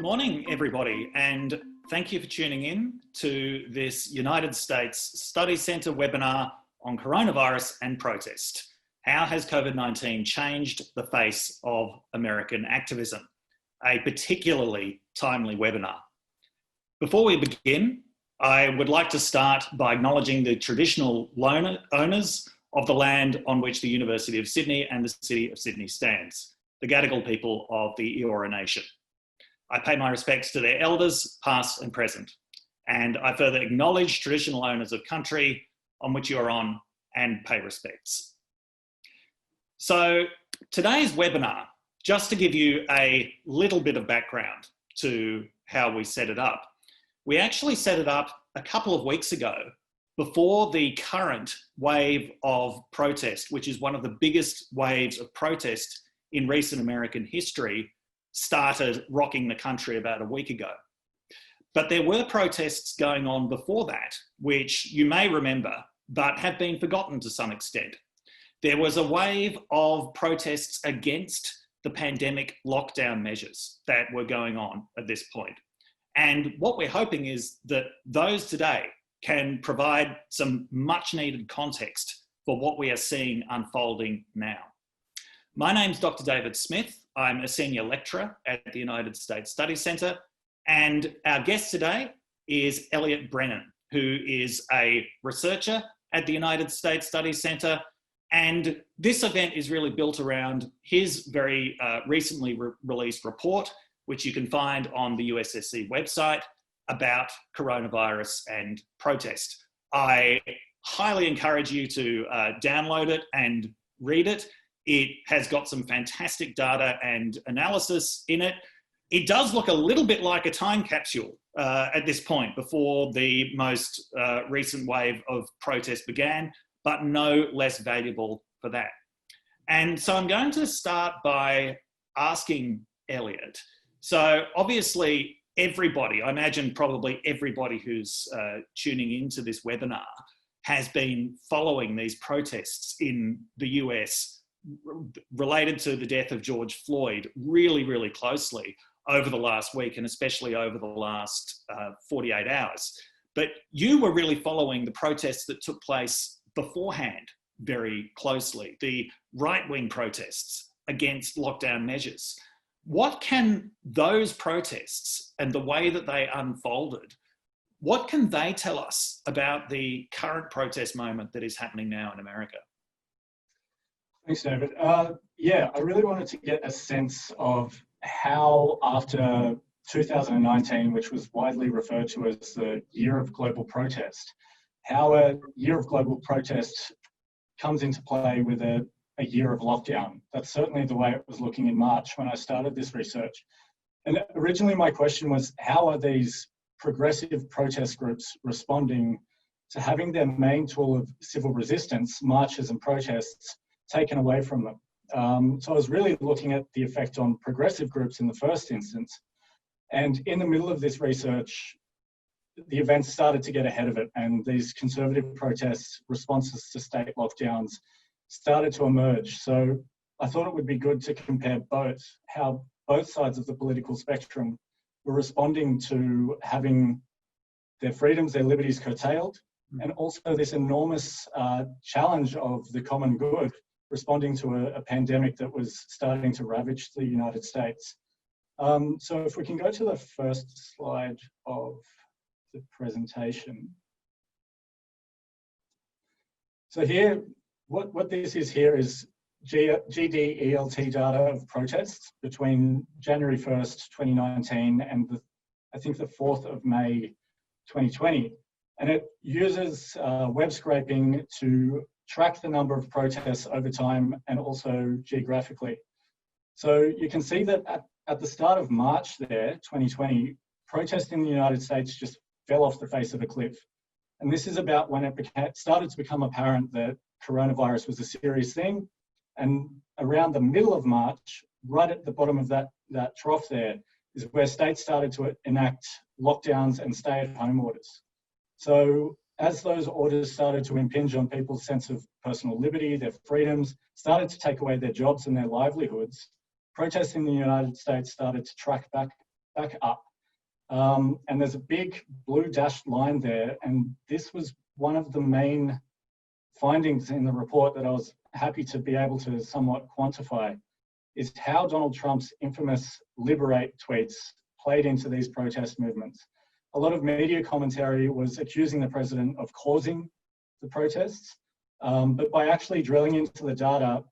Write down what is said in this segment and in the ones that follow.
morning, everybody, and thank you for tuning in to this United States Study Centre webinar on coronavirus and protest. How has COVID-19 changed the face of American activism? A particularly timely webinar. Before we begin, I would like to start by acknowledging the traditional owners of the land on which the University of Sydney and the City of Sydney stands, the Gadigal people of the Eora Nation. I pay my respects to their elders, past and present, and I further acknowledge traditional owners of country on which you are on and pay respects. So today's webinar, just to give you a little bit of background to how we set it up, we actually set it up a couple of weeks ago before the current wave of protest, which is one of the biggest waves of protest in recent American history, started rocking the country about a week ago. But there were protests going on before that, which you may remember, but have been forgotten to some extent. There was a wave of protests against the pandemic lockdown measures that were going on at this point. And what we're hoping is that those today can provide some much needed context for what we are seeing unfolding now. My name's Dr. David Smith. I'm a senior lecturer at the United States Study Centre, and our guest today is Elliott Brennan, who is a researcher at the United States Study Centre, and this event is really built around his very recently released report, which you can find on the USSC website, about coronavirus and protest. I highly encourage you to download it and read it. It has got some fantastic data and analysis in it. It does look a little bit like a time capsule at this point before the most recent wave of protest began, but no less valuable for that. And so I'm going to start by asking Elliott. So obviously everybody, I imagine probably everybody who's tuning into this webinar has been following these protests in the US related to the death of George Floyd really, really closely over the last week, and especially over the last 48 hours. But you were really following the protests that took place beforehand very closely, the right-wing protests against lockdown measures. What can those protests and the way that they unfolded, what can they tell us about the current protest moment that is happening now in America? Thanks, David. Yeah, I really wanted to get a sense of how, after 2019, which was widely referred to as the year of global protest, how a year of global protest comes into play with a year of lockdown. That's certainly the way it was looking in March when I started this research. And originally my question was, how are these progressive protest groups responding to having their main tool of civil resistance, marches and protests, taken away from them? So I was really looking at the effect on progressive groups in the first instance. And in the middle of this research, the events started to get ahead of it, and these conservative protests, responses to state lockdowns, started to emerge. So I thought it would be good to compare how both sides of the political spectrum were responding to having their freedoms, their liberties curtailed, and also this enormous challenge of the common good, responding to a pandemic that was starting to ravage the United States. So if we can go to the first slide of the presentation. So here, what this is here is GDELT data of protests between January 1st, 2019 and I think the 4th of May, 2020. And it uses web scraping to track the number of protests over time and also geographically. So you can see that at the start of March there, 2020, protests in the United States just fell off the face of a cliff. And this is about when it started to become apparent that coronavirus was a serious thing. And around the middle of March, right at the bottom of that trough there, is where states started to enact lockdowns and stay-at-home orders. So as those orders started to impinge on people's sense of personal liberty, their freedoms, started to take away their jobs and their livelihoods, protests in the United States started to track back back up. And there's a big blue dashed line there. And this was one of the main findings in the report that I was happy to be able to somewhat quantify, is how Donald Trump's infamous liberate tweets played into these protest movements. A lot of media commentary was accusing the president of causing the protests, but by actually drilling into the data,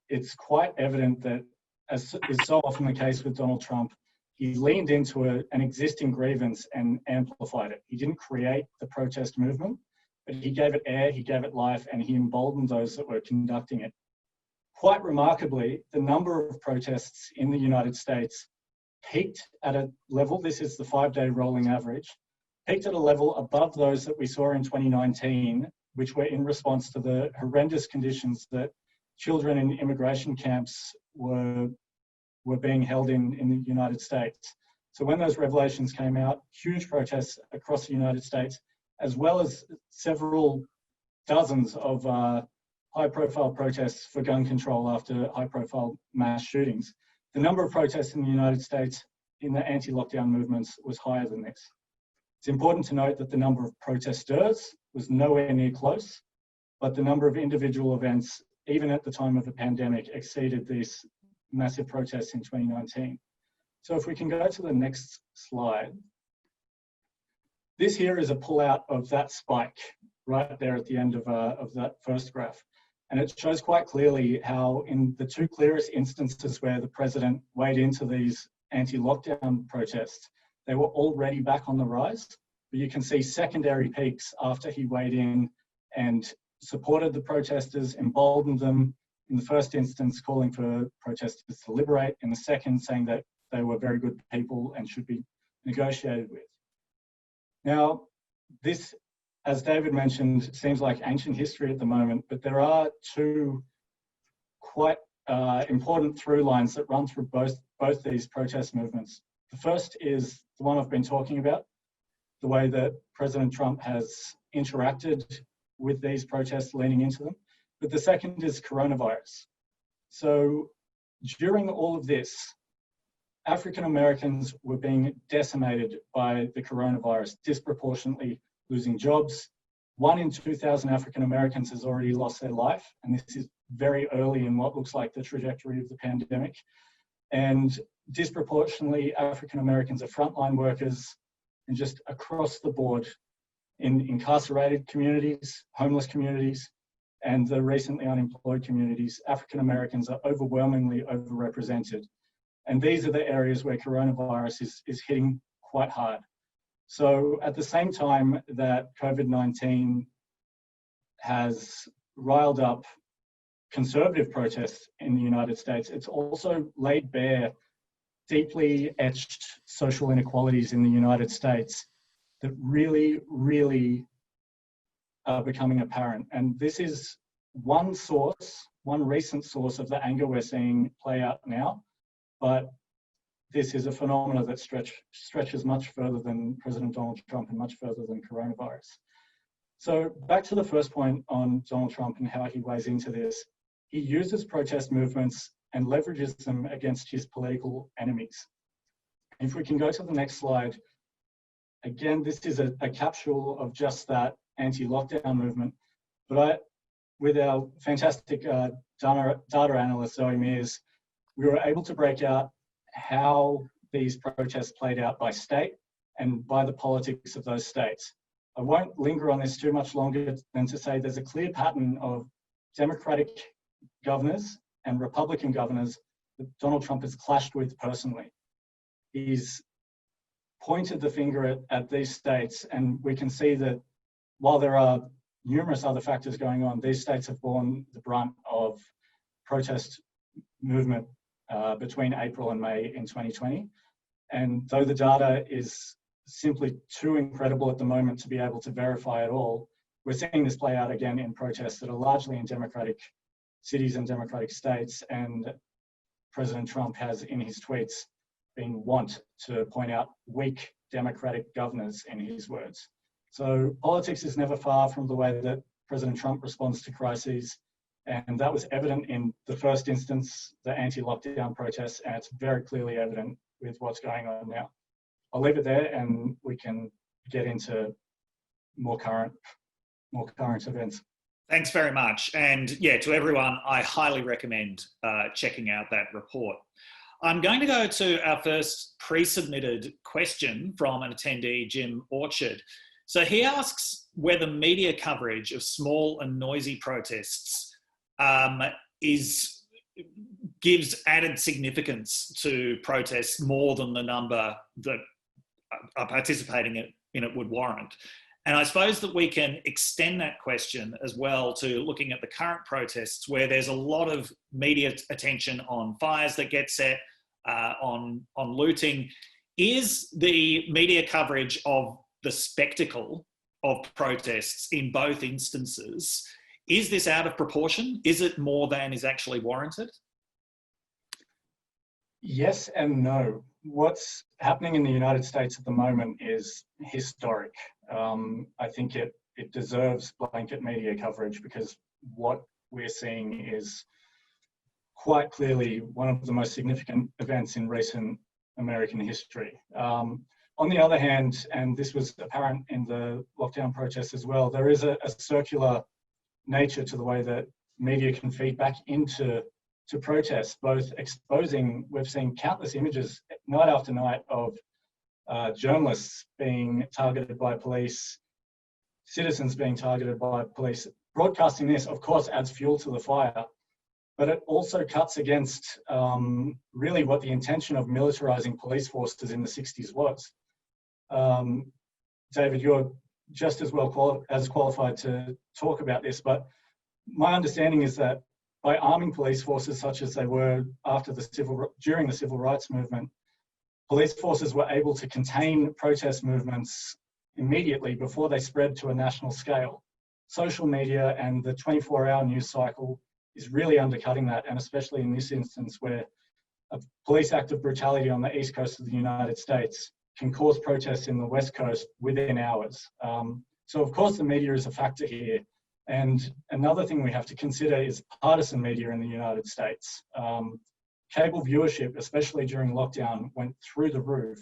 it's quite evident that, as is so often the case with Donald Trump, he leaned into an existing grievance and amplified it. He didn't create the protest movement, but he gave it air, he gave it life, and he emboldened those that were conducting it. Quite remarkably, the number of protests in the United States peaked at a level, this is the 5-day rolling average, peaked at a level above those that we saw in 2019, which were in response to the horrendous conditions that children in immigration camps were being held in the United States. So when those revelations came out, huge protests across the United States, as well as several dozens of high-profile protests for gun control after high-profile mass shootings. The number of protests in the United States in the anti-lockdown movements was higher than this. It's important to note that the number of protesters was nowhere near close, but the number of individual events, even at the time of the pandemic, exceeded these massive protests in 2019. So if we can go to the next slide. This here is a pullout of that spike right there at the end of that first graph. And it shows quite clearly how in the two clearest instances where the president weighed into these anti-lockdown protests, they were already back on the rise. But you can see secondary peaks after he weighed in and supported the protesters, emboldened them, in the first instance calling for protesters to liberate, in the second saying that they were very good people and should be negotiated with. Now, this, as David mentioned, seems like ancient history at the moment, but there are two quite important through lines that run through both these protest movements. The first is the one I've been talking about, the way that President Trump has interacted with these protests, leaning into them. But the second is coronavirus. So during all of this, African Americans were being decimated by the coronavirus, disproportionately losing jobs. 1 in 2,000 African Americans has already lost their life, and this is very early in what looks like the trajectory of the pandemic. And disproportionately, African Americans are frontline workers, and just across the board in incarcerated communities, homeless communities, and the recently unemployed communities, African Americans are overwhelmingly overrepresented. And these are the areas where coronavirus is hitting quite hard. So at the same time that COVID-19 has riled up conservative protests in the United States, it's also laid bare deeply etched social inequalities in the United States that really, really are becoming apparent. And this is one recent source of the anger we're seeing play out now, but this is a phenomenon that stretches much further than President Donald Trump and much further than coronavirus. So back to the first point on Donald Trump and how he weighs into this. He uses protest movements and leverages them against his political enemies. If we can go to the next slide. Again, this is a capsule of just that anti-lockdown movement. But with our fantastic data analyst, Zoe Mears, we were able to break out how these protests played out by state and by the politics of those states. I won't linger on this too much longer than to say there's a clear pattern of Democratic governors and Republican governors that Donald Trump has clashed with personally. He's pointed the finger at these states, and we can see that while there are numerous other factors going on, these states have borne the brunt of protest movement between April and May in 2020. And though the data is simply too incredible at the moment to be able to verify it all, we're seeing this play out again in protests that are largely in Democratic cities and Democratic states. And President Trump has, in his tweets, been wont to point out weak Democratic governors, in his words. So politics is never far from the way that President Trump responds to crises. And that was evident in the first instance, the anti-lockdown protests, and it's very clearly evident what's going on now. I'll leave it there, and we can get into more current events. Thanks very much. And yeah, to everyone, I highly recommend checking out that report. I'm going to go to our first pre-submitted question from an attendee, Jim Orchard. So he asks whether media coverage of small and noisy protests gives added significance to protests more than the number that are participating in it would warrant. And I suppose that we can extend that question as well to looking at the current protests, where there's a lot of media attention on fires that get set, on looting. Is the media coverage of the spectacle of protests in both instances, is this out of proportion? Is it more than is actually warranted? Yes and no. What's happening in the United States at the moment is historic. I think it deserves blanket media coverage, because what we're seeing is quite clearly one of the most significant events in recent American history. On the other hand, and this was apparent in the lockdown protests as well, there is a circular nature to the way that media can feed back into protests, both exposing, we've seen countless images night after night of journalists being targeted by police, citizens being targeted by police. Broadcasting this, of course, adds fuel to the fire, but it also cuts against really what the intention of militarizing police forces in the 60s was. David, you're just as well qualified to talk about this, but my understanding is that by arming police forces such as they were during the civil rights movement, police forces were able to contain protest movements immediately before they spread to a national scale. Social media and the 24-hour news cycle is really undercutting that, and especially in this instance where a police act of brutality on the east coast of the United States can cause protests in the west coast within hours. So of course the media is a factor here. And another thing we have to consider is partisan media in the United States. Cable viewership, especially during lockdown, went through the roof.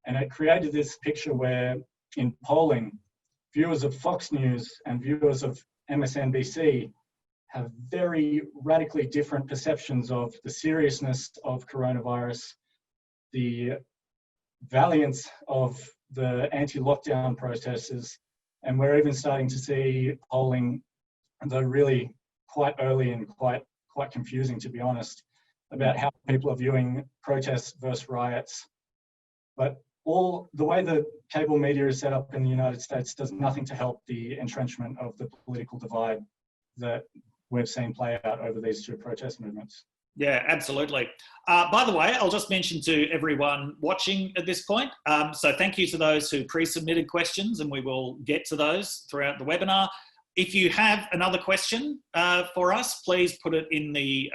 And it created this picture where in polling, viewers of Fox News and viewers of MSNBC have very radically different perceptions of the seriousness of coronavirus, the valiance of the anti-lockdown protesters, and we're even starting to see polling, though really quite early and quite confusing, to be honest, about how people are viewing protests versus riots. But the way the cable media is set up in the United States does nothing to help the entrenchment of the political divide that we've seen play out over these two protest movements. Yeah, absolutely. By the way, I'll just mention to everyone watching at this point, so thank you to those who pre-submitted questions, and we will get to those throughout the webinar. If you have another question for us, please put it in the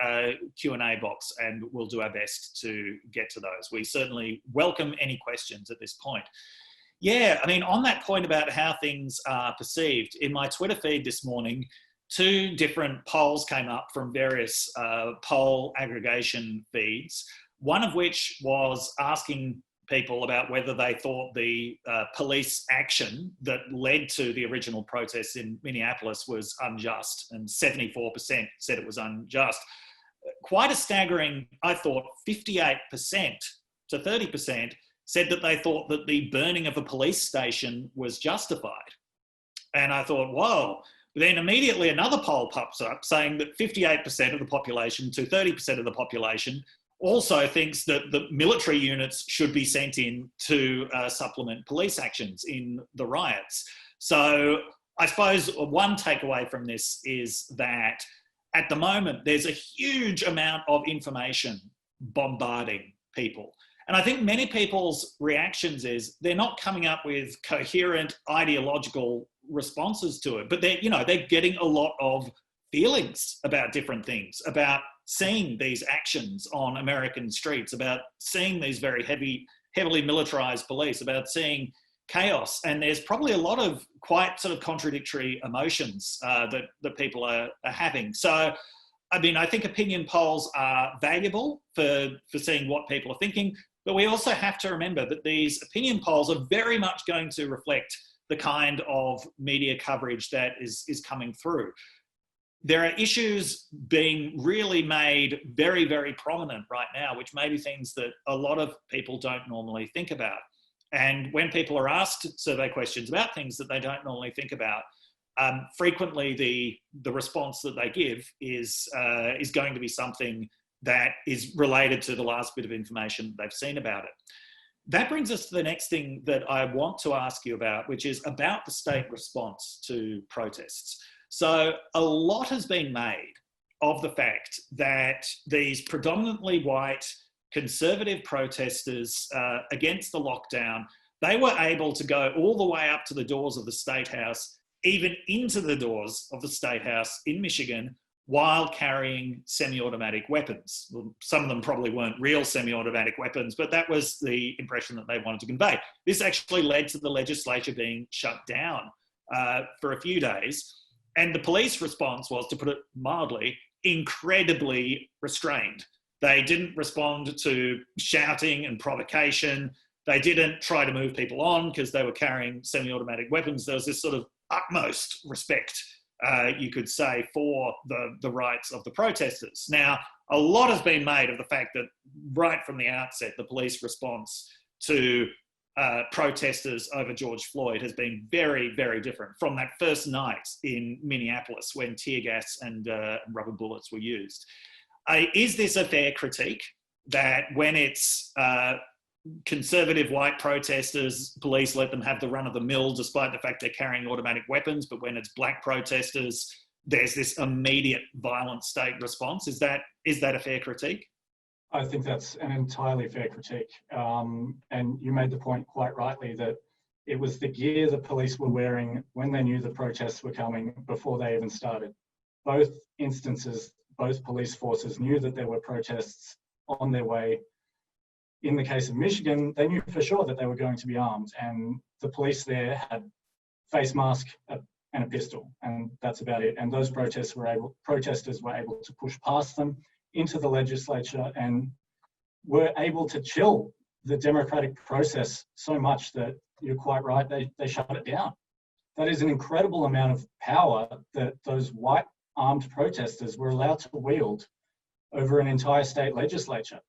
Q&A box and we'll do our best to get to those. We certainly welcome any questions at this point. Yeah, I mean, on that point about how things are perceived, in my Twitter feed this morning, 2 different polls came up from various poll aggregation feeds, one of which was asking people about whether they thought the police action that led to the original protests in Minneapolis was unjust, and 74% said it was unjust. Quite a staggering, I thought, 58% to 30% said that they thought that the burning of a police station was justified. And I thought, whoa. Then immediately another poll pops up saying that 58% of the population to 30% of the population also thinks that the military units should be sent in to supplement police actions in the riots. So I suppose one takeaway from this is that at the moment, there's a huge amount of information bombarding people. And I think many people's reactions is they're not coming up with coherent ideological responses to it, but they're getting a lot of feelings about different things, about seeing these actions on American streets, about seeing these very heavily militarized police, about seeing chaos. And there's probably a lot of quite sort of contradictory emotions that people are having. So, I mean, I think opinion polls are valuable for seeing what people are thinking, But we also have to remember that these opinion polls are very much going to reflect the kind of media coverage that is coming through. There are issues being really made very, very prominent right now, which may be things that a lot of people don't normally think about. And when people are asked survey questions about things that they don't normally think about, frequently the response that they give is going to be something that is related to the last bit of information they've seen about it. That brings us to the next thing that I want to ask you about, which is about the state response to protests. So a lot has been made of the fact that these predominantly white conservative protesters against the lockdown, they were able to go all the way up to the doors of the State House, even into the doors of the State House in Michigan, while carrying semi-automatic weapons. Well, some of them probably weren't real semi-automatic weapons, but that was the impression that they wanted to convey. This actually led to the legislature being shut down for a few days. And the police response was, to put it mildly, incredibly restrained. They didn't respond to shouting and provocation. They didn't try to move people on because they were carrying semi-automatic weapons. There was this sort of utmost respect, you could say, for the rights of the protesters. Now, a lot has been made of the fact that right from the outset, the police response to protesters over George Floyd has been very, very different from that first night in Minneapolis when tear gas and rubber bullets were used. Is this a fair critique that when it's conservative white protesters, police let them have the run of the mill despite the fact they're carrying automatic weapons, but when it's black protesters, there's this immediate violent state response? Is that a fair critique? I think that's an entirely fair critique. And you made the point quite rightly that it was the gear the police were wearing when they knew the protests were coming before they even started. Both instances, both police forces knew that there were protests on their way. In the case of Michigan, they knew for sure that they were going to be armed, and the police there had face mask and a pistol, and that's about it. And those protesters were able to push past them into the legislature and were able to chill the democratic process so much that you're quite right, they shut it down. That is an incredible amount of power that those white armed protesters were allowed to wield over an entire state legislature.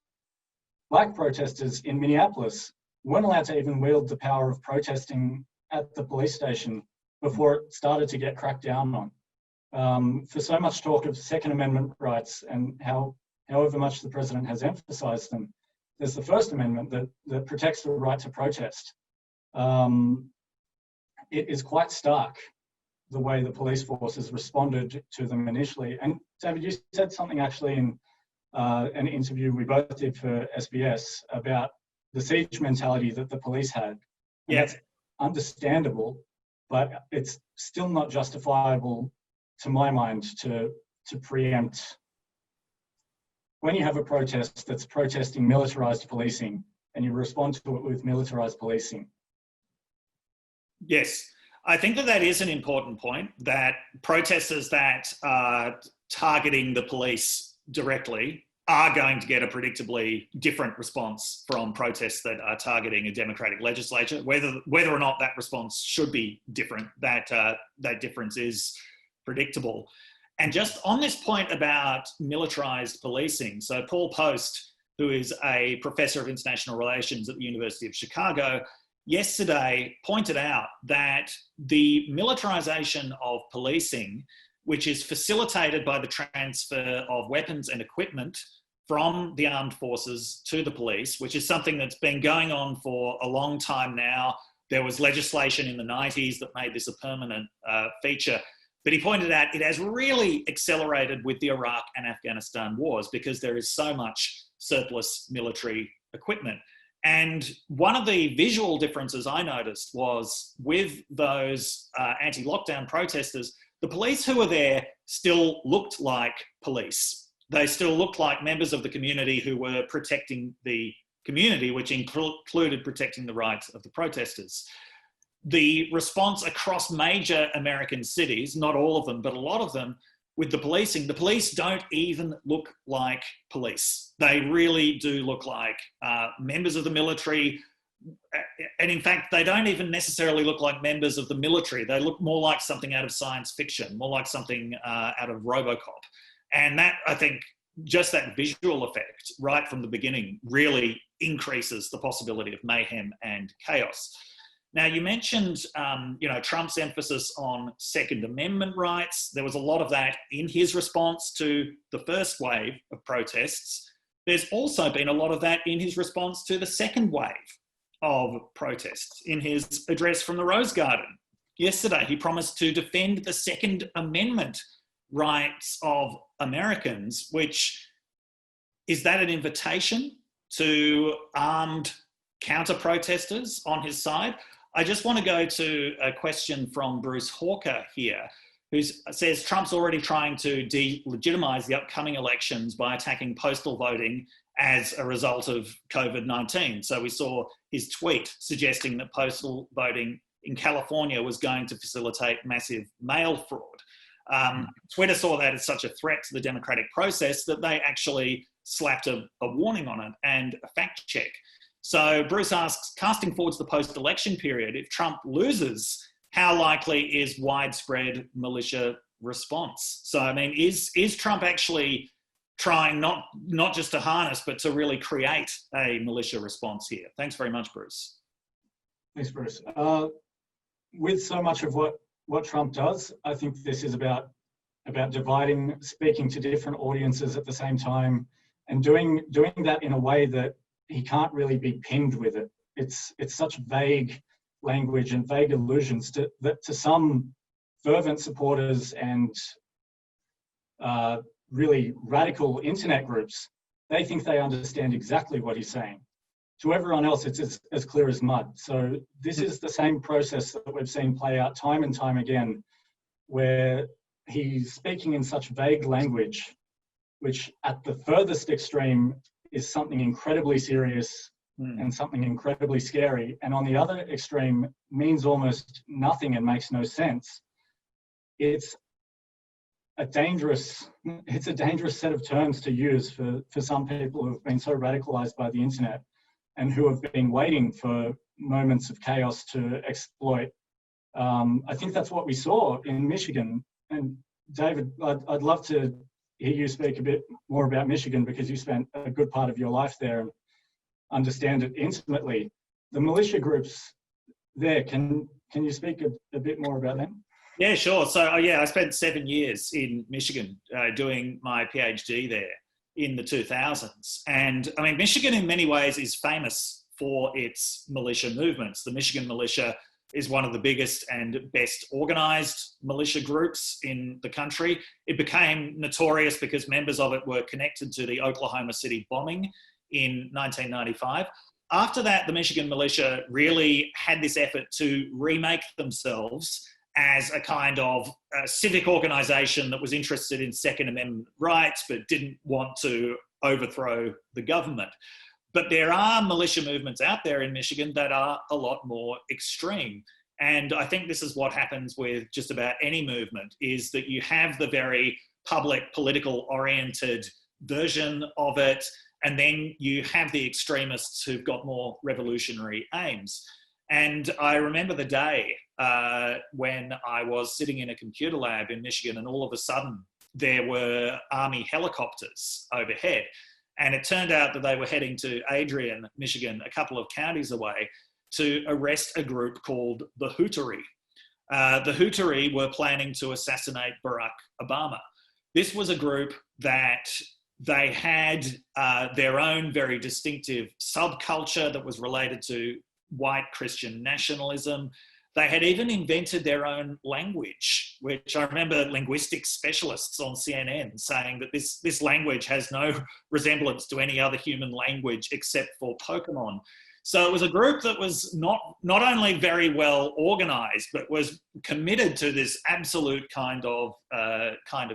Black protesters in Minneapolis weren't allowed to even wield the power of protesting at the police station before it started to get cracked down on. For so much talk of Second Amendment rights and however much the president has emphasized them, there's the First Amendment that protects the right to protest. It is quite stark the way the police forces responded to them initially. And David, you said something actually in an interview we both did for SBS about the siege mentality that the police had. Yeah. That's understandable, but it's still not justifiable, to my mind, to preempt. When you have a protest that's protesting militarized policing and you respond to it with militarized policing. Yes, I think that is an important point, that protesters that are targeting the police directly are going to get a predictably different response from protests that are targeting a democratic legislature. Whether or not that response should be different, that difference is predictable. And just on this point about militarized policing, so Paul Post, who is a professor of international relations at the University of Chicago, yesterday pointed out that the militarization of policing, which is facilitated by the transfer of weapons and equipment from the armed forces to the police, which is something that's been going on for a long time now. There was legislation in the 90s that made this a permanent feature. But he pointed out it has really accelerated with the Iraq and Afghanistan wars because there is so much surplus military equipment. And one of the visual differences I noticed was with those anti-lockdown protesters, the police who were there still looked like police. They still looked like members of the community who were protecting the community, which included protecting the rights of the protesters. The response across major American cities, not all of them, but a lot of them, with the policing, the police don't even look like police. They really do look like members of the military. And in fact, they don't even necessarily look like members of the military. They look more like something out of science fiction, more like something out of RoboCop. And that, I think, just that visual effect right from the beginning really increases the possibility of mayhem and chaos. Now, you mentioned, Trump's emphasis on Second Amendment rights. There was a lot of that in his response to the first wave of protests. There's also been a lot of that in his response to the second wave of protests. In his address from the Rose Garden yesterday, he promised to defend the Second Amendment rights of Americans, which, is that an invitation to armed counter-protesters on his side? I just want to go to a question from Bruce Hawker here, who says Trump's already trying to delegitimize the upcoming elections by attacking postal voting as a result of COVID-19. So we saw his tweet suggesting that postal voting in California was going to facilitate massive mail fraud. Twitter saw that as such a threat to the democratic process that they actually slapped a warning on it and a fact check. So Bruce asks, casting forward to the post-election period, if Trump loses, how likely is widespread militia response? So, I mean, is Trump actually trying not just to harness, but to really create a militia response here? Thanks very much, Bruce. Thanks, Bruce. With so much of what Trump does, I think this is about dividing, speaking to different audiences at the same time, and doing that in a way that he can't really be pinned with it. It's such vague language and vague allusions that to some fervent supporters and really radical internet groups, they think they understand exactly what he's saying. To everyone else, it's as clear as mud. So this is the same process that we've seen play out time and time again, where he's speaking in such vague language, which at the furthest extreme is something incredibly serious and something incredibly scary. And on the other extreme means almost nothing and makes no sense. It's a dangerous set of terms to use for some people who have been so radicalized by the internet and who have been waiting for moments of chaos to exploit. I think that's what we saw in Michigan. And David, I'd love to hear you speak a bit more about Michigan because you spent a good part of your life there and understand it intimately. The militia groups there, can you speak a bit more about them? Yeah, sure. So, I spent 7 years in Michigan doing my PhD there in the 2000s. And I mean, Michigan in many ways is famous for its militia movements. The Michigan militia is one of the biggest and best organized militia groups in the country. It became notorious because members of it were connected to the Oklahoma City bombing in 1995. After that, the Michigan militia really had this effort to remake themselves as a kind of civic organization that was interested in Second Amendment rights, but didn't want to overthrow the government. But there are militia movements out there in Michigan that are a lot more extreme. And I think this is what happens with just about any movement, is that you have the very public, political oriented version of it. And then you have the extremists who've got more revolutionary aims. And I remember the day when I was sitting in a computer lab in Michigan, and all of a sudden there were Army helicopters overhead. And it turned out that they were heading to Adrian, Michigan, a couple of counties away, to arrest a group called the Hootery. The Hootery were planning to assassinate Barack Obama. This was a group that they had their own very distinctive subculture that was related to white Christian nationalism. They had even invented their own language, which I remember linguistics specialists on CNN saying that this language has no resemblance to any other human language except for Pokemon. So it was a group that was not only very well organized, but was committed to this absolute kind of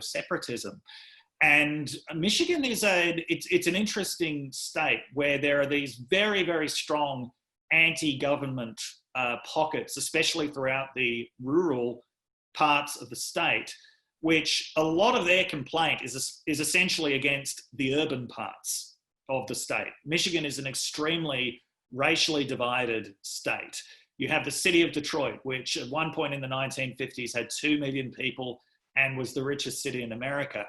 separatism. And Michigan is it's an interesting state where there are these very, very strong anti-government pockets, especially throughout the rural parts of the state, which a lot of their complaint is essentially against the urban parts of the state. Michigan is an extremely racially divided state. You have the city of Detroit, which at one point in the 1950s had 2 million people and was the richest city in America.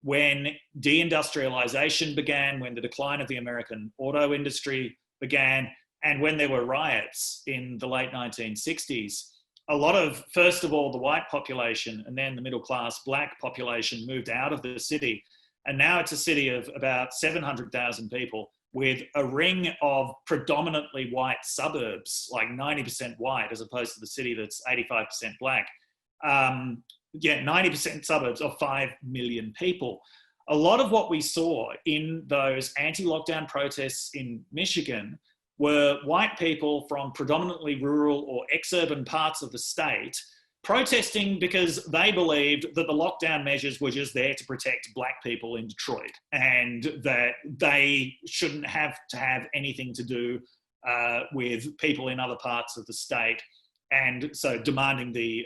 When deindustrialization began, when the decline of the American auto industry began, and when there were riots in the late 1960s, a lot of, first of all, the white population and then the middle class black population moved out of the city. And now it's a city of about 700,000 people with a ring of predominantly white suburbs, like 90% white, as opposed to the city that's 85% black. 90% suburbs of 5 million people. A lot of what we saw in those anti-lockdown protests in Michigan were white people from predominantly rural or ex-urban parts of the state protesting because they believed that the lockdown measures were just there to protect black people in Detroit and that they shouldn't have to have anything to do with people in other parts of the state. And so demanding the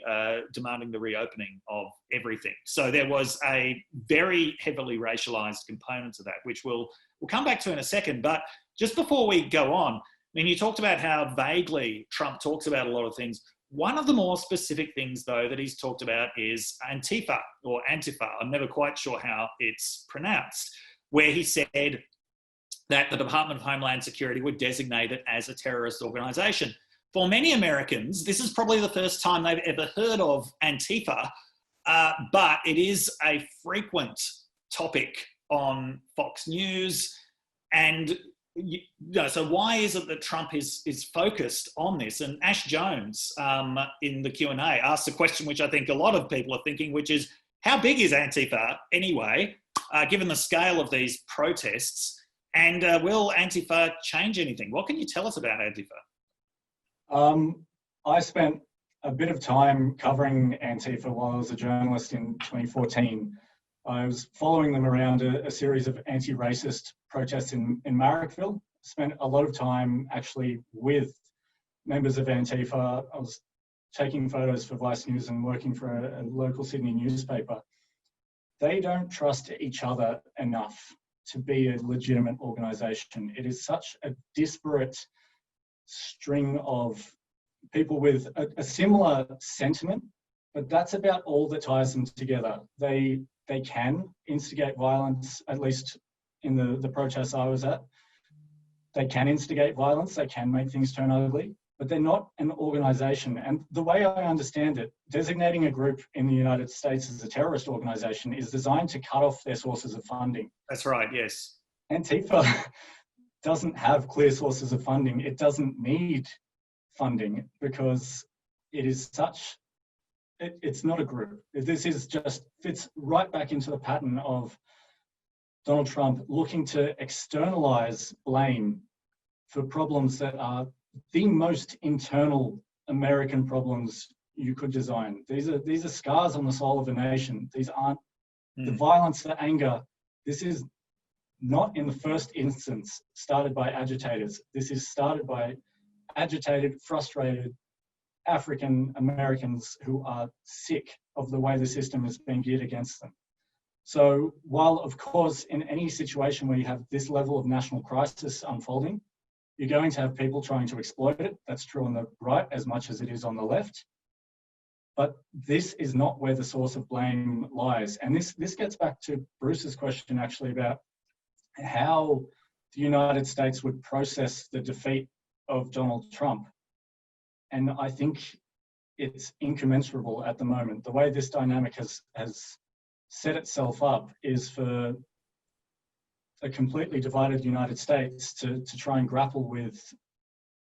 reopening of everything. So there was a very heavily racialized component to that, which we'll come back to in a second. But just before we go on, I mean, you talked about how vaguely Trump talks about a lot of things. One of the more specific things, though, that he's talked about is Antifa or Antifa. I'm never quite sure how it's pronounced, where he said that the Department of Homeland Security would designate it as a terrorist organization. For many Americans, this is probably the first time they've ever heard of Antifa, but it is a frequent topic on Fox News. And so why is it that Trump is focused on this? And Ash Jones in the Q&A asked a question which I think a lot of people are thinking, which is, how big is Antifa anyway, given the scale of these protests? And will Antifa change anything? What can you tell us about Antifa? I spent a bit of time covering Antifa while I was a journalist in 2014. I was following them around a series of anti-racist protests in Marrickville. Spent a lot of time actually with members of Antifa. I was taking photos for Vice News and working for a local Sydney newspaper. They don't trust each other enough to be a legitimate organisation. It is such a disparate string of people with a similar sentiment, but that's about all that ties them together. They can instigate violence, at least in the protests I was at. They can instigate violence, they can make things turn ugly, but they're not an organisation. And the way I understand it, designating a group in the United States as a terrorist organisation is designed to cut off their sources of funding. That's right, yes. Antifa doesn't have clear sources of funding. It doesn't need funding because it is such, it's not a group. This is just, fits right back into the pattern of Donald Trump looking to externalize blame for problems that are the most internal American problems you could design. These are scars on the soul of a nation. These aren't the violence, the anger. This is not in the first instance started by agitators. This is started by agitated, frustrated African Americans who are sick of the way the system is being geared against them. So while, of course, in any situation where you have this level of national crisis unfolding, you're going to have people trying to exploit it. That's true on the right as much as it is on the left. But this is not where the source of blame lies. And this gets back to Bruce's question actually about how the United States would process the defeat of Donald Trump. And I think it's incommensurable at the moment. The way this dynamic has set itself up is for a completely divided United States to try and grapple with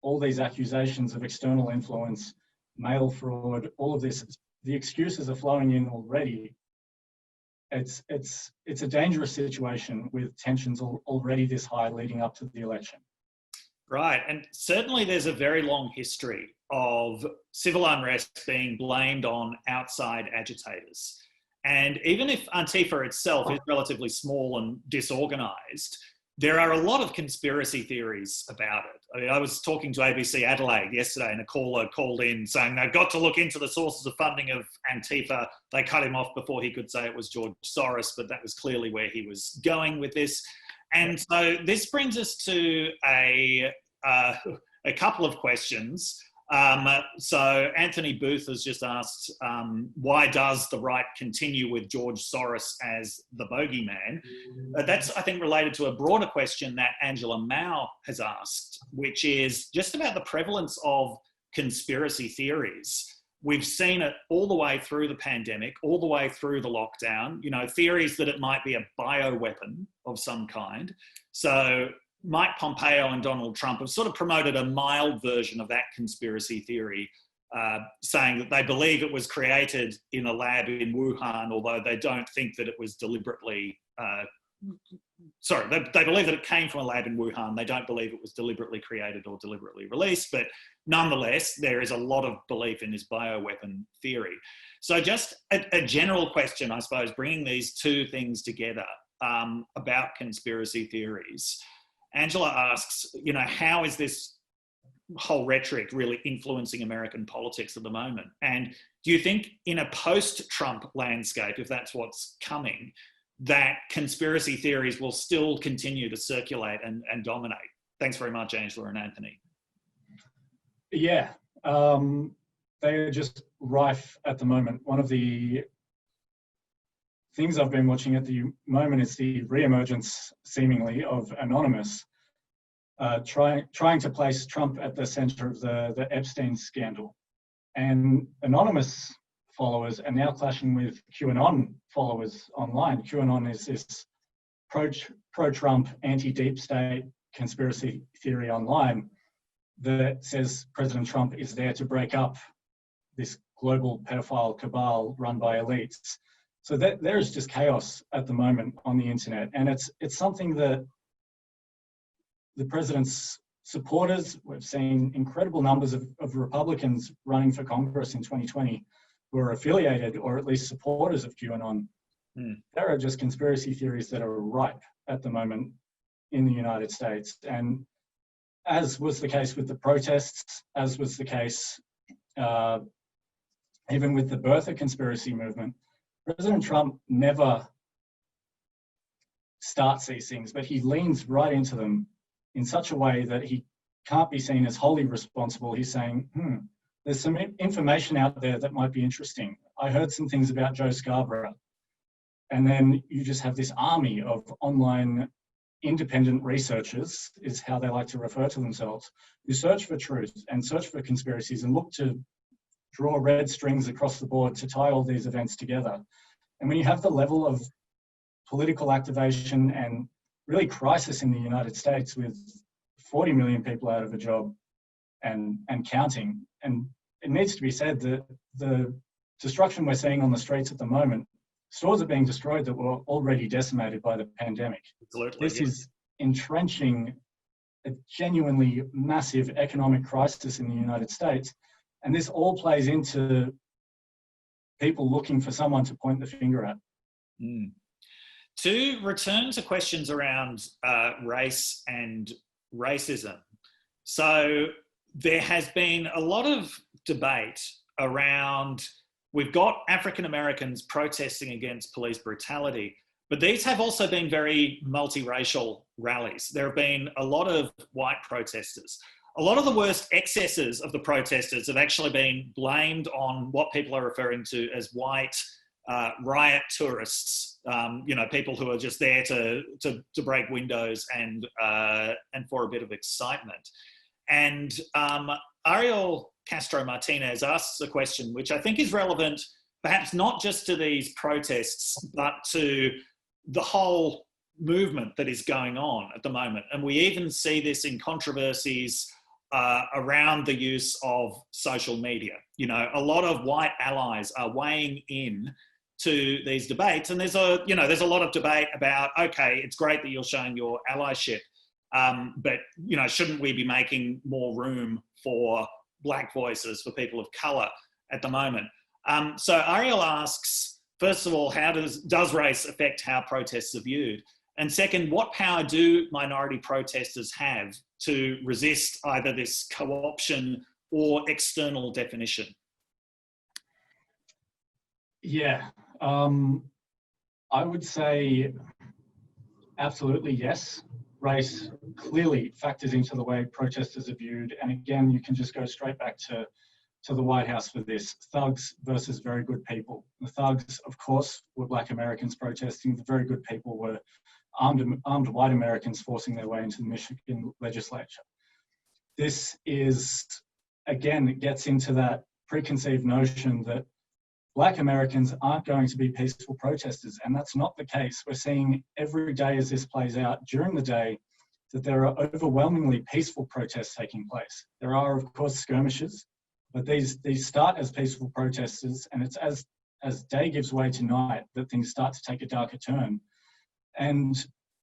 all these accusations of external influence, mail fraud, all of this. The excuses are flowing in already. It's a dangerous situation with tensions already this high leading up to the election. Right, and certainly there's a very long history of civil unrest being blamed on outside agitators. And even if Antifa itself is relatively small and disorganized, there are a lot of conspiracy theories about it. I mean, I was talking to ABC Adelaide yesterday, and a caller called in saying they've got to look into the sources of funding of Antifa. They cut him off before he could say it was George Soros, but that was clearly where he was going with this. And so this brings us to a couple of questions. So Anthony Booth has just asked, why does the right continue with George Soros as the bogeyman? That's, I think, related to a broader question that Angela Mao has asked, which is just about the prevalence of conspiracy theories. We've seen it all the way through the pandemic, all the way through the lockdown, you know, theories that it might be a bioweapon of some kind. So Mike Pompeo and Donald Trump have sort of promoted a mild version of that conspiracy theory, saying that they believe it was created in a lab in Wuhan, although they don't think that it was deliberately, they believe that it came from a lab in Wuhan. They don't believe it was deliberately created or deliberately released, but nonetheless, there is a lot of belief in this bioweapon theory. So just a general question, I suppose, bringing these two things together about conspiracy theories. Angela asks, you know, how is this whole rhetoric really influencing American politics at the moment? And do you think in a post-Trump landscape, if that's what's coming, that conspiracy theories will still continue to circulate and dominate? Thanks very much, Angela and Anthony. Yeah, they're just rife at the moment. One of the things I've been watching at the moment is the reemergence, seemingly, of Anonymous, trying to place Trump at the center of the Epstein scandal. And Anonymous followers are now clashing with QAnon followers online. QAnon is this pro-Trump, anti-deep state conspiracy theory online that says President Trump is there to break up this global pedophile cabal run by elites. So there is just chaos at the moment on the internet, and it's something that the president's supporters, we've seen incredible numbers of Republicans running for Congress in 2020 who are affiliated or at least supporters of QAnon. There are just conspiracy theories that are ripe at the moment in the United States. And as was the case with the protests, as was the case even with the birther conspiracy movement, President Trump never starts these things, but he leans right into them in such a way that he can't be seen as wholly responsible. He's saying, there's some information out there that might be interesting. I heard some things about Joe Scarborough. And then you just have this army of online independent researchers, is how they like to refer to themselves, who search for truth and search for conspiracies and look to draw red strings across the board to tie all these events together. And when you have the level of political activation and really crisis in the United States with 40 million people out of a job and counting, and it needs to be said that the destruction we're seeing on the streets at the moment, stores are being destroyed that were already decimated by the pandemic. Absolutely. This is entrenching a genuinely massive economic crisis in the United States. And this all plays into people looking for someone to point the finger at. To return to questions around race and racism. So there has been a lot of debate around, we've got African Americans protesting against police brutality, but these have also been very multiracial rallies. There have been a lot of white protesters. A lot of the worst excesses of the protesters have actually been blamed on what people are referring to as white riot tourists, people who are just there to break windows and for a bit of excitement. And Ariel Castro Martinez asks a question which I think is relevant, perhaps not just to these protests, but to the whole movement that is going on at the moment. And we even see this in controversies around the use of social media. You know, a lot of white allies are weighing in to these debates, and there's a lot of debate about, okay, it's great that you're showing your allyship, but shouldn't we be making more room for Black voices, for people of colour at the moment? So Ariel asks, first of all, how does race affect how protests are viewed? And second, what power do minority protesters have to resist either this co-option or external definition? Yeah, I would say absolutely yes. Race clearly factors into the way protesters are viewed. And again, you can just go straight back to the White House for this. Thugs versus very good people. The thugs, of course, were Black Americans protesting. The very good people were armed white Americans forcing their way into the Michigan legislature. This is, again, it gets into that preconceived notion that Black Americans aren't going to be peaceful protesters, and that's not the case. We're seeing every day as this plays out during the day that there are overwhelmingly peaceful protests taking place. There are, of course, skirmishes, but these start as peaceful protesters, and it's as day gives way to night that things start to take a darker turn. And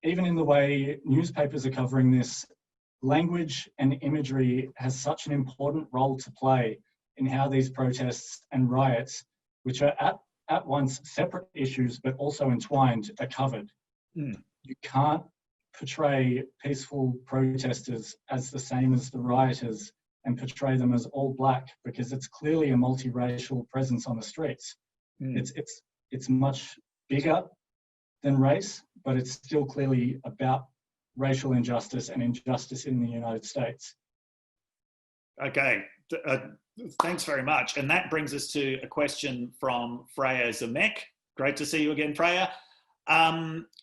even in the way newspapers are covering this, language and imagery has such an important role to play in how these protests and riots, which are at once separate issues but also entwined, are covered. You can't portray peaceful protesters as the same as the rioters and portray them as all Black, because it's clearly a multiracial presence on the streets. It's much bigger than race, but it's still clearly about racial injustice and injustice in the United States. Okay. Thanks very much. And that brings us to a question from Freya Zemek. Great to see you again, Freya.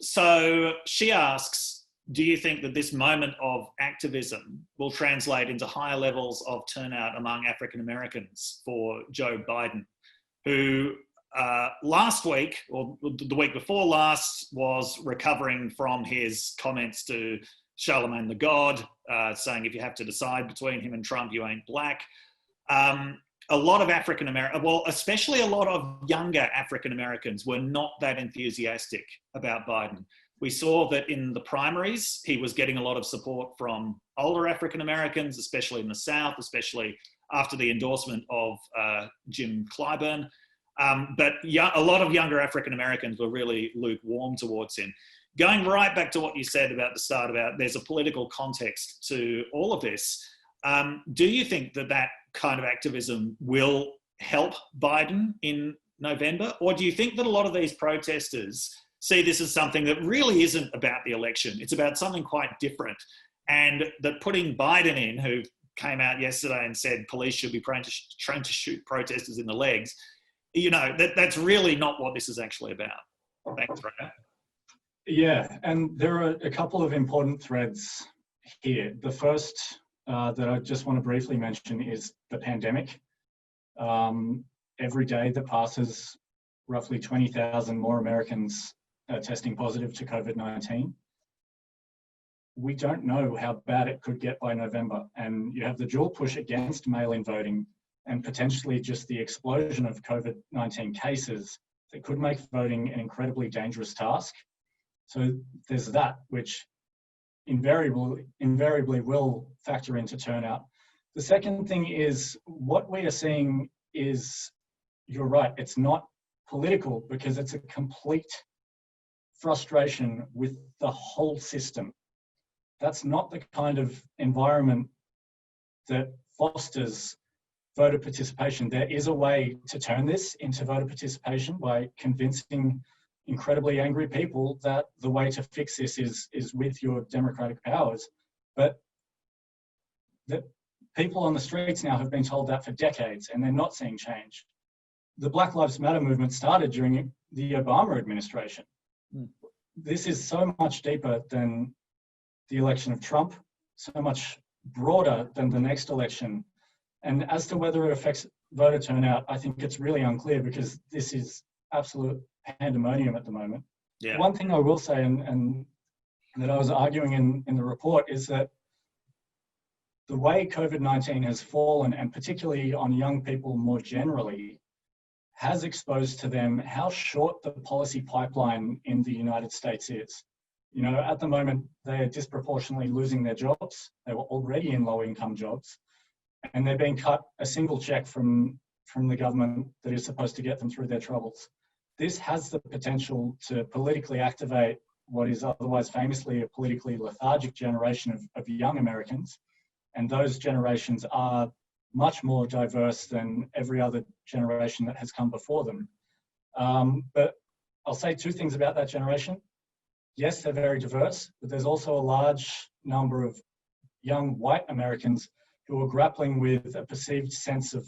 So she asks, do you think that this moment of activism will translate into higher levels of turnout among African Americans for Joe Biden, who last week, or the week before last, was recovering from his comments to Charlemagne the God, saying if you have to decide between him and Trump, you ain't Black. A lot of African Americans, well, especially a lot of younger African Americans, were not that enthusiastic about Biden. We saw that in the primaries, he was getting a lot of support from older African Americans, especially in the South, especially after the endorsement of Jim Clyburn. But a lot of younger African Americans were really lukewarm towards him. Going right back to what you said about the start, about there's a political context to all of this. Do you think that that kind of activism will help Biden in November? Or do you think that a lot of these protesters see this as something that really isn't about the election? It's about something quite different. And that putting Biden in, who came out yesterday and said police should be trained to shoot protesters in the legs, you know, that's really not what this is actually about. Thanks, Raya. Yeah, and there are a couple of important threads here. The first that I just want to briefly mention is the pandemic. Every day that passes, roughly 20,000 more Americans are testing positive to COVID-19. We don't know how bad it could get by November. And you have the dual push against mail-in voting and potentially just the explosion of COVID-19 cases that could make voting an incredibly dangerous task. So there's that, which invariably will factor into turnout. The second thing is, what we are seeing is, you're right, it's not political because it's a complete frustration with the whole system. That's not the kind of environment that fosters voter participation. There is a way to turn this into voter participation by convincing incredibly angry people that the way to fix this is with your democratic powers. But that people on the streets now have been told that for decades, and they're not seeing change. The Black Lives Matter movement started during the Obama administration. This is so much deeper than the election of Trump, so much broader than the next election. And as to whether it affects voter turnout, I think it's really unclear because this is absolute pandemonium at the moment. Yeah. One thing I will say, and that I was arguing in the report, is that the way COVID-19 has fallen, and particularly on young people more generally, has exposed to them how short the policy pipeline in the United States is. You know, at the moment, they are disproportionately losing their jobs. They were already in low-income jobs, and they're being cut a single check from the government that is supposed to get them through their troubles. This has the potential to politically activate what is otherwise famously a politically lethargic generation of young Americans. And those generations are much more diverse than every other generation that has come before them. But I'll say two things about that generation. Yes, they're very diverse, but there's also a large number of young white Americans who are grappling with a perceived sense of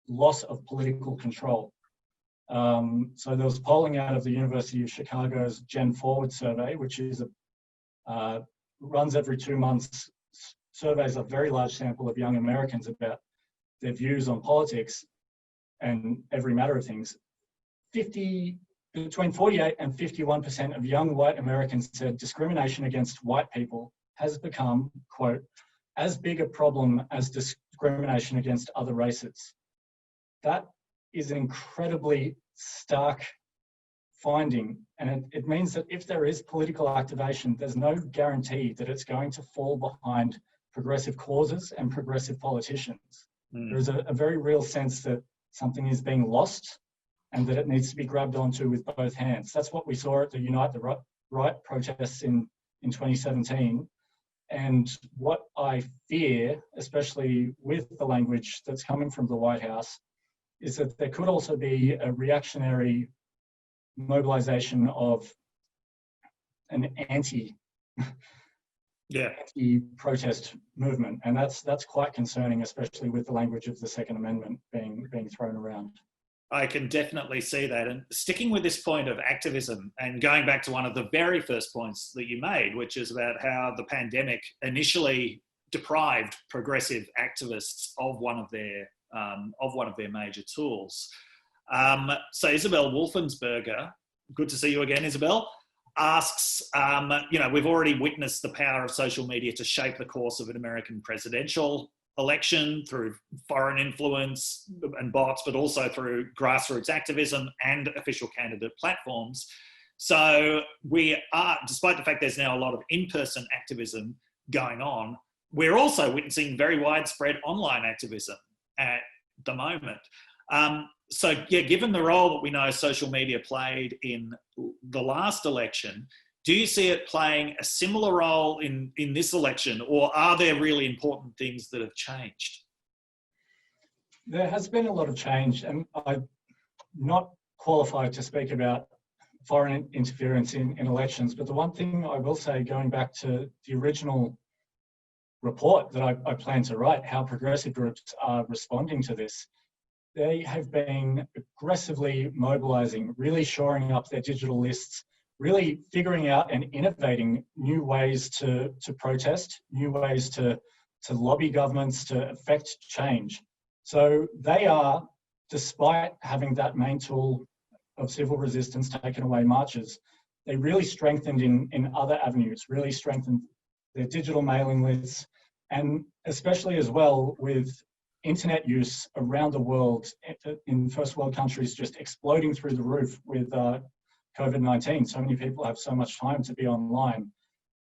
loss of political control. So there was polling out of the University of Chicago's Gen Forward survey, which is runs every 2 months, surveys a very large sample of young Americans about their views on politics and every matter of things. Between 48 and 51% of young white Americans said discrimination against white people has become, quote, as big a problem as discrimination against other races. That is an incredibly stark finding, and it means that if there is political activation, there's no guarantee that it's going to fall behind progressive causes and progressive politicians. There's a very real sense that something is being lost and that it needs to be grabbed onto with both hands. That's what we saw at the Unite the Right protests in 2017. And what I fear, especially with the language that's coming from the White House, is that there could also be a reactionary mobilization of an anti-protest movement. And that's quite concerning, especially with the language of the Second Amendment being thrown around. I can definitely see that. And sticking with this point of activism and going back to one of the very first points that you made, which is about how the pandemic initially deprived progressive activists of one of their major tools. So Isabel Wolfensberger, good to see you again, Isabel, asks, we've already witnessed the power of social media to shape the course of an American presidential election through foreign influence and bots, but also through grassroots activism and official candidate platforms. So we are, despite the fact there's now a lot of in-person activism going on, we're also witnessing very widespread online activism at the moment. Given the role that we know social media played in the last election, do you see it playing a similar role in this election, or are there really important things that have changed? There has been a lot of change, and I'm not qualified to speak about foreign interference in elections, but the one thing I will say, going back to the original report that I plan to write, how progressive groups are responding to this, they have been aggressively mobilizing, really shoring up their digital lists, really figuring out and innovating new ways to protest, new ways to lobby governments to affect change. So they are, despite having that main tool of civil resistance taken away, marches, they really strengthened in other avenues, really strengthened their digital mailing lists, and especially as well with internet use around the world in first world countries just exploding through the roof with COVID-19. So many people have so much time to be online.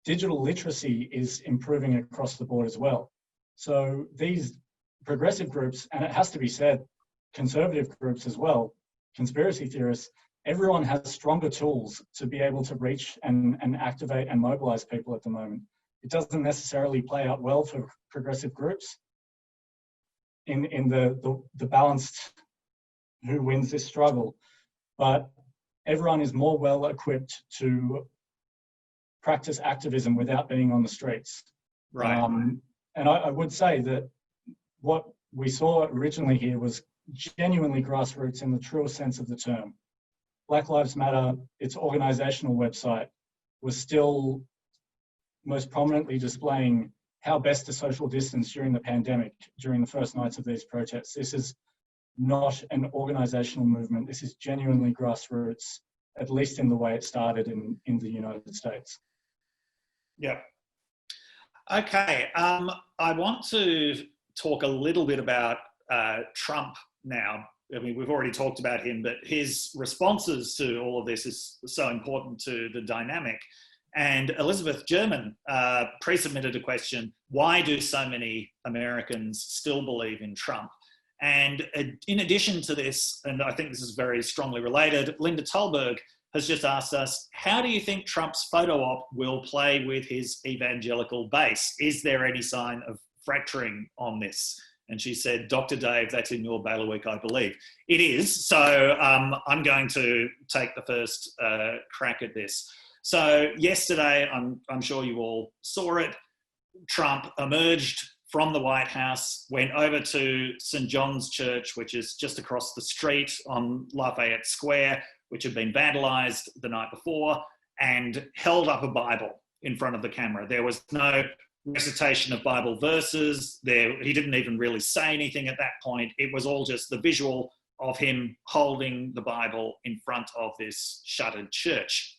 Digital literacy is improving across the board as well. So these progressive groups, and it has to be said, conservative groups as well, conspiracy theorists, everyone has stronger tools to be able to reach and activate and mobilize people at the moment. It doesn't necessarily play out well for progressive groups in the balanced who wins this struggle, but everyone is more well equipped to practice activism without being on the streets. Right. And I would say that what we saw originally here was genuinely grassroots in the truest sense of the term. Black Lives Matter, its organizational website, was still most prominently displaying how best to social distance during the pandemic, during the first nights of these protests. This is not an organizational movement. This is genuinely grassroots, at least in the way it started in the United States. Yeah. Okay. I want to talk a little bit about Trump now. I mean, we've already talked about him, but his responses to all of this is so important to the dynamic. And Elizabeth German pre-submitted a question: why do so many Americans still believe in Trump? And in addition to this, and I think this is very strongly related, Linda Tolberg has just asked us, how do you think Trump's photo op will play with his evangelical base? Is there any sign of fracturing on this? And she said, Dr. Dave, that's in your bailiwick, I believe. It is. So I'm going to take the first crack at this. So yesterday, I'm sure you all saw it, Trump emerged from the White House, went over to St. John's Church, which is just across the street on Lafayette Square, which had been vandalised the night before, and held up a Bible in front of the camera. There was no recitation of Bible verses. He didn't even really say anything at that point. It was all just the visual of him holding the Bible in front of this shuttered church.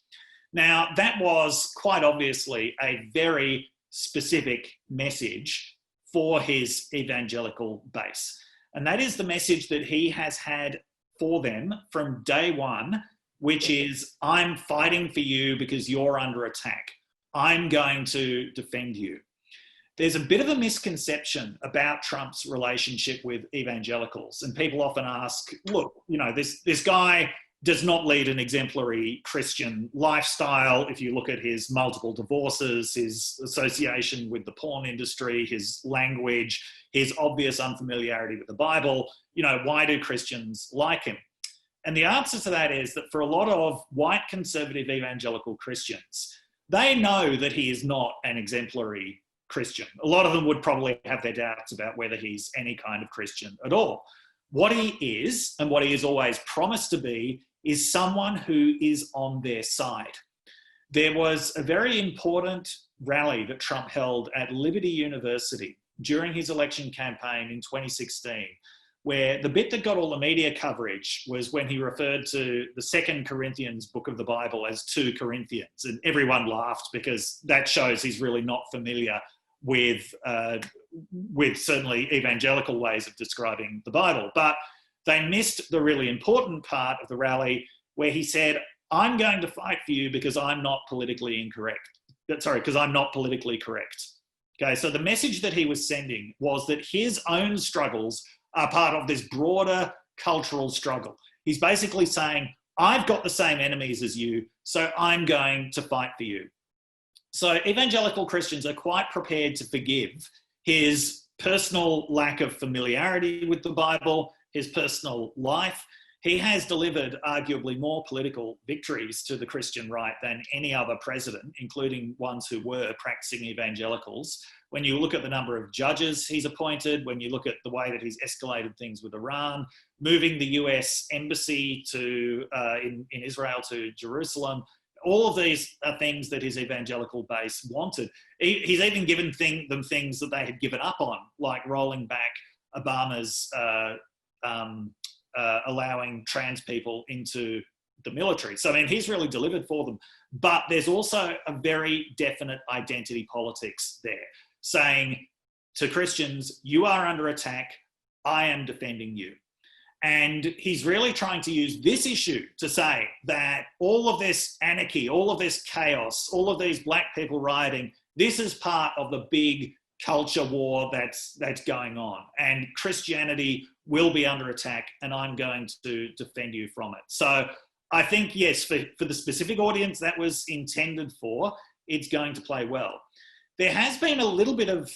Now, that was quite obviously a very specific message for his evangelical base. And that is the message that he has had for them from day one, which is, I'm fighting for you because you're under attack. I'm going to defend you. There's a bit of a misconception about Trump's relationship with evangelicals. And people often ask, look, you know, this guy does not lead an exemplary Christian lifestyle. If you look at his multiple divorces, his association with the porn industry, his language, his obvious unfamiliarity with the Bible, you know, why do Christians like him? And the answer to that is that for a lot of white conservative evangelical Christians, they know that he is not an exemplary Christian. A lot of them would probably have their doubts about whether he's any kind of Christian at all. What he is, and what he has always promised to be, is someone who is on their side. There was a very important rally that Trump held at Liberty University during his election campaign in 2016, where the bit that got all the media coverage was when he referred to the 2 Corinthians book of the Bible as 2 Corinthians. And everyone laughed because that shows he's really not familiar with certainly evangelical ways of describing the Bible. But they missed the really important part of the rally where he said, I'm going to fight for you because I'm not politically incorrect. Because I'm not politically correct. Okay, so the message that he was sending was that his own struggles are part of this broader cultural struggle. He's basically saying, I've got the same enemies as you, so I'm going to fight for you. So evangelical Christians are quite prepared to forgive his personal lack of familiarity with the Bible, his personal life. He has delivered arguably more political victories to the Christian right than any other president, including ones who were practicing evangelicals. When you look at the number of judges he's appointed, when you look at the way that he's escalated things with Iran, moving the US embassy in Israel to Jerusalem, all of these are things that his evangelical base wanted. He's even given them things that they had given up on, like rolling back Obama's allowing trans people into the military. So, I mean, he's really delivered for them. But there's also a very definite identity politics there, saying to Christians, you are under attack, I am defending you. And he's really trying to use this issue to say that all of this anarchy, all of this chaos, all of these black people rioting, this is part of the big culture war that's going on. And Christianity will be under attack, and I'm going to defend you from it. So I think, yes, for the specific audience that was intended for, it's going to play well. There has been a little bit of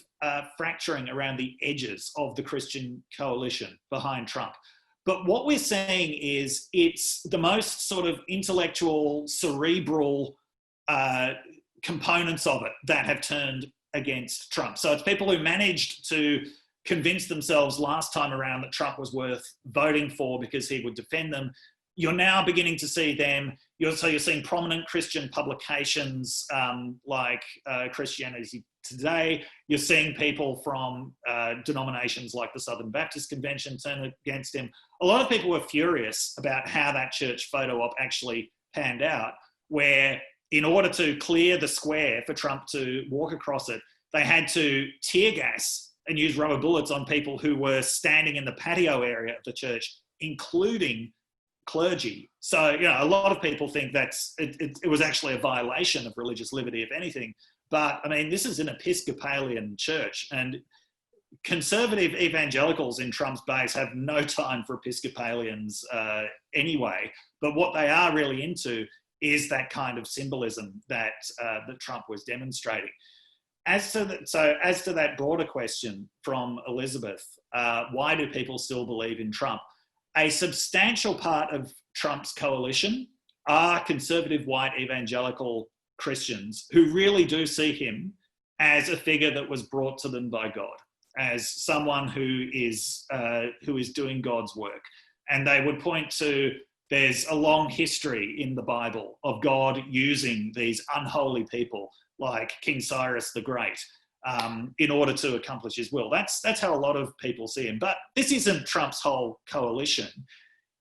fracturing around the edges of the Christian coalition behind Trump. But what we're seeing is it's the most sort of intellectual, cerebral components of it that have turned against Trump. So it's people who managed to convince themselves last time around that Trump was worth voting for because he would defend them. You're now beginning to see them. You're seeing prominent Christian publications like Christianity Today. You're seeing people from denominations like the Southern Baptist Convention turn against him. A lot of people were furious about how that church photo op actually panned out, where in order to clear the square for Trump to walk across it, they had to tear gas and use rubber bullets on people who were standing in the patio area of the church, including clergy. So, you know, a lot of people think it was actually a violation of religious liberty, if anything. But, I mean, this is an Episcopalian church, and conservative evangelicals in Trump's base have no time for Episcopalians anyway. But what they are really into is that kind of symbolism that Trump was demonstrating. As to that broader question from Elizabeth, why do people still believe in Trump? A substantial part of Trump's coalition are conservative white evangelical Christians who really do see him as a figure that was brought to them by God, as someone who is doing God's work. And they would point to, there's a long history in the Bible of God using these unholy people like King Cyrus the Great in order to accomplish his will. That's how a lot of people see him. But this isn't Trump's whole coalition.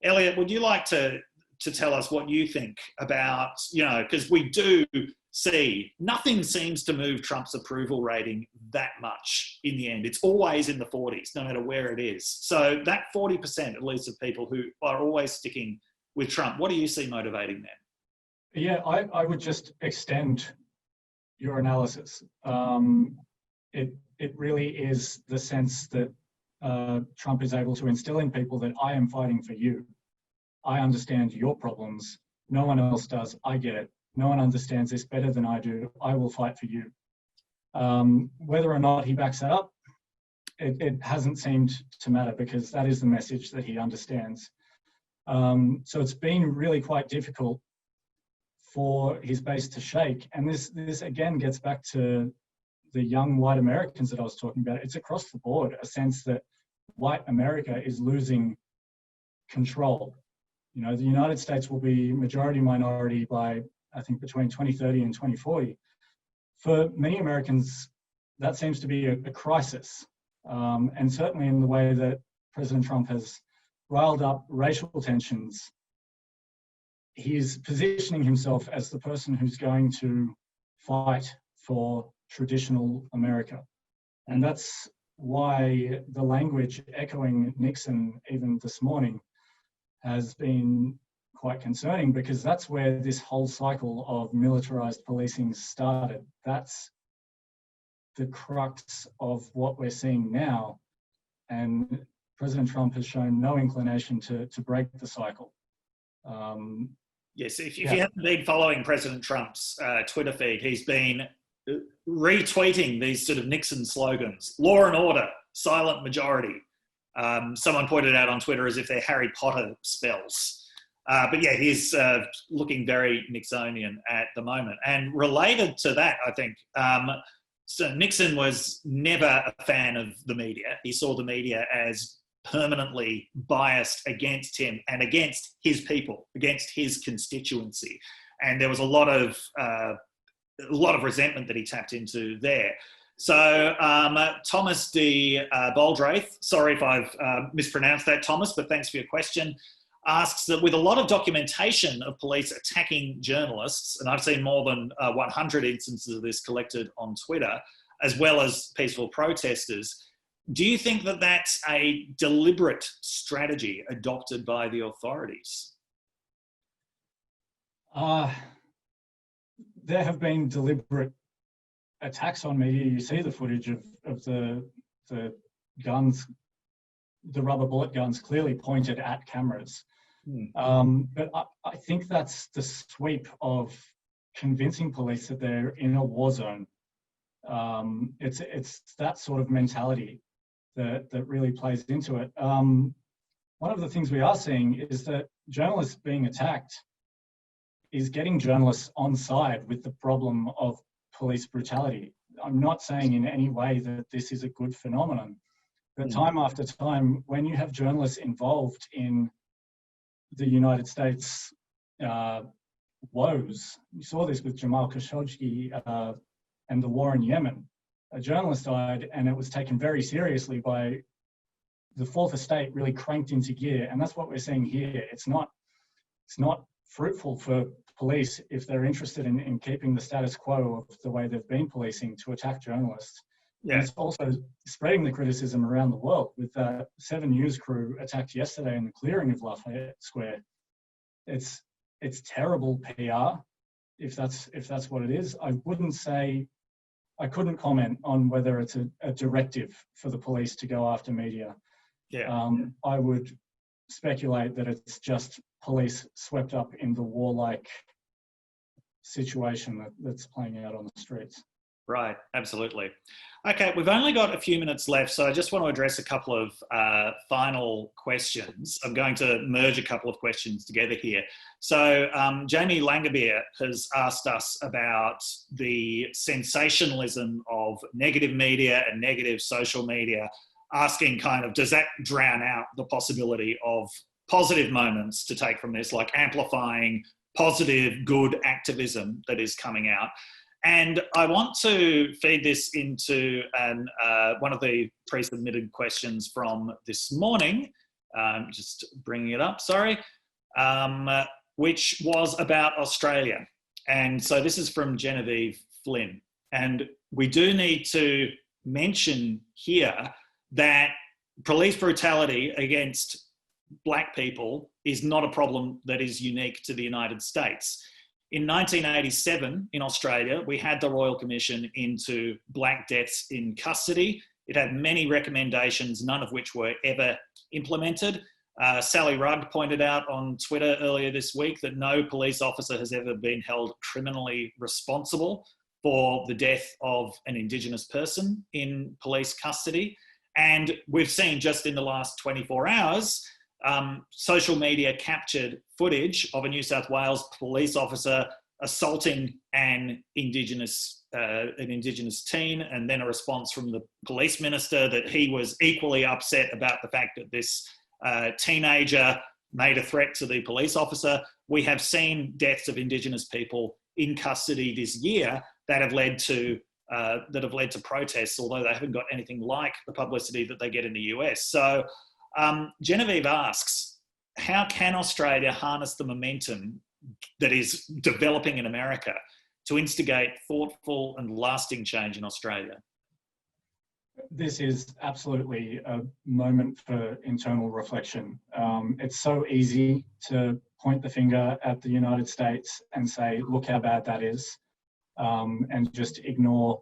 Elliott, would you like to tell us what you think about, because we do see nothing seems to move Trump's approval rating that much in the end. It's always in the 40s, no matter where it is. So that 40%, at least, of people who are always sticking with Trump, what do you see motivating them? Yeah, I would just extend your analysis. It really is the sense that Trump is able to instill in people that I am fighting for you. I understand your problems. No one else does. I get it. No one understands this better than I do. I will fight for you. Whether or not he backs that up, it hasn't seemed to matter, because that is the message that he understands. So it's been really quite difficult for his base to shake. And this again gets back to the young white Americans that I was talking about. It's across the board, a sense that white America is losing control. The United States will be majority minority by, I think, between 2030 and 2040. For many Americans, that seems to be a crisis. And certainly in the way that President Trump has riled up racial tensions, he's positioning himself as the person who's going to fight for traditional America. And that's why the language echoing Nixon even this morning has been quite concerning, because that's where this whole cycle of militarized policing started. That's the crux of what we're seeing now. And President Trump has shown no inclination to break the cycle. Yes, if you haven't been following President Trump's Twitter feed, he's been retweeting these sort of Nixon slogans: law and order, silent majority. Someone pointed out on Twitter as if they're Harry Potter spells. But yeah, he's looking very Nixonian at the moment. And related to that, I think, so Nixon was never a fan of the media. He saw the media as permanently biased against him and against his people, against his constituency. And there was a lot of resentment that he tapped into there. So Thomas D. Baldraith, sorry if I've mispronounced that, Thomas, but thanks for your question, asks that with a lot of documentation of police attacking journalists, and I've seen more than 100 instances of this collected on Twitter, as well as peaceful protesters, do you think that that's a deliberate strategy adopted by the authorities? There have been deliberate attacks on media. You see the footage of the guns, the rubber bullet guns, clearly pointed at cameras. But I think that's the sweep of convincing police that they're in a war zone. It's that sort of mentality that really plays into it. One of the things we are seeing is that journalists being attacked is getting journalists on side with the problem of police brutality. I'm not saying in any way that this is a good phenomenon, but time after time, when you have journalists involved in the United States woes, you saw this with Jamal Khashoggi and the war in Yemen. A journalist died, and it was taken very seriously by the Fourth Estate, really cranked into gear, and that's what we're seeing here. It's not fruitful for police, if they're interested in keeping the status quo of the way they've been policing, to attack journalists. Yeah. And it's also spreading the criticism around the world, with 7 News crew attacked yesterday in the clearing of Lafayette Square. It's terrible PR, if that's what it is. I couldn't comment on whether it's a directive for the police to go after media. Yeah. I would speculate that it's just police swept up in the warlike situation that's playing out on the streets. Right, absolutely. Okay, we've only got a few minutes left, so I just want to address a couple of final questions. I'm going to merge a couple of questions together here. So Jamie Langerbeer has asked us about the sensationalism of negative media and negative social media, asking kind of, does that drown out the possibility of positive moments to take from this, like amplifying positive, good activism that is coming out? And I want to feed this into one of the pre-submitted questions from this morning, just bringing it up, sorry, which was about Australia. And so this is from Genevieve Flynn. And we do need to mention here that police brutality against Black people is not a problem that is unique to the United States. In 1987, in Australia, we had the Royal Commission into Black deaths in custody. It had many recommendations, none of which were ever implemented. Sally Rugg pointed out on Twitter earlier this week that no police officer has ever been held criminally responsible for the death of an Indigenous person in police custody. And we've seen just in the last 24 hours, social media captured footage of a New South Wales police officer assaulting an Indigenous teen, and then a response from the police minister that he was equally upset about the fact that this teenager made a threat to the police officer. We have seen deaths of Indigenous people in custody this year that have led to protests, although they haven't got anything like the publicity that they get in the US. So Genevieve asks, how can Australia harness the momentum that is developing in America to instigate thoughtful and lasting change in Australia? This is absolutely a moment for internal reflection. It's so easy to point the finger at the United States and say, look how bad that is, and just ignore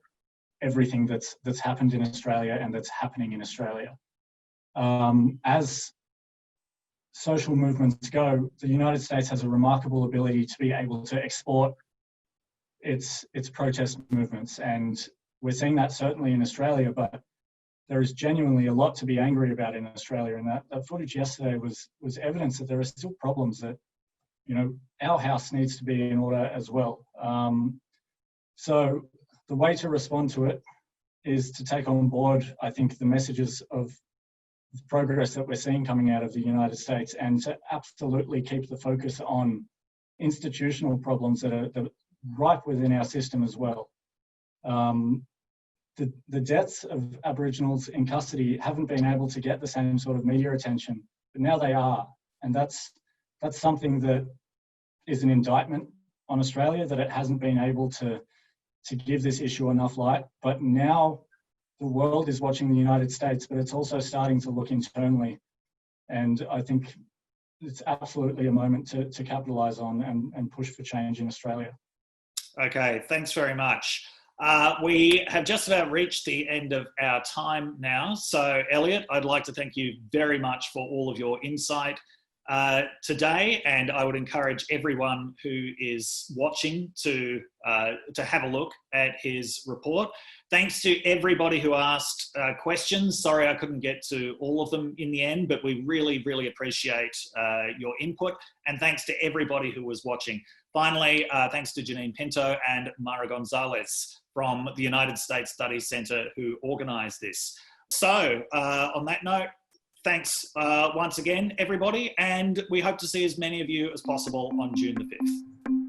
everything that's happened in Australia and that's happening in Australia. As social movements go, the United States has a remarkable ability to be able to export its protest movements, and we're seeing that certainly in Australia, but there is genuinely a lot to be angry about in Australia, and that footage yesterday was evidence that there are still problems that, you know, our house needs to be in order as well. So the way to respond to it is to take on board, I think, the messages of the progress that we're seeing coming out of the United States, and to absolutely keep the focus on institutional problems that are ripe within our system as well. The deaths of Aboriginals in custody haven't been able to get the same sort of media attention, but now they are, and that's something that is an indictment on Australia, that it hasn't been able to give this issue enough light. But now the world is watching the United States, but it's also starting to look internally. And I think it's absolutely a moment to capitalise on and push for change in Australia. Okay, thanks very much. We have just about reached the end of our time now. So Elliott, I'd like to thank you very much for all of your insight today, and I would encourage everyone who is watching to have a look at his report. Thanks to everybody who asked questions. Sorry I couldn't get to all of them in the end, but we really, really appreciate your input, and thanks to everybody who was watching. Finally, thanks to Janine Pinto and Mara Gonzalez from the United States Studies Centre who organised this. So on that note, thanks once again, everybody, and we hope to see as many of you as possible on June the 5th.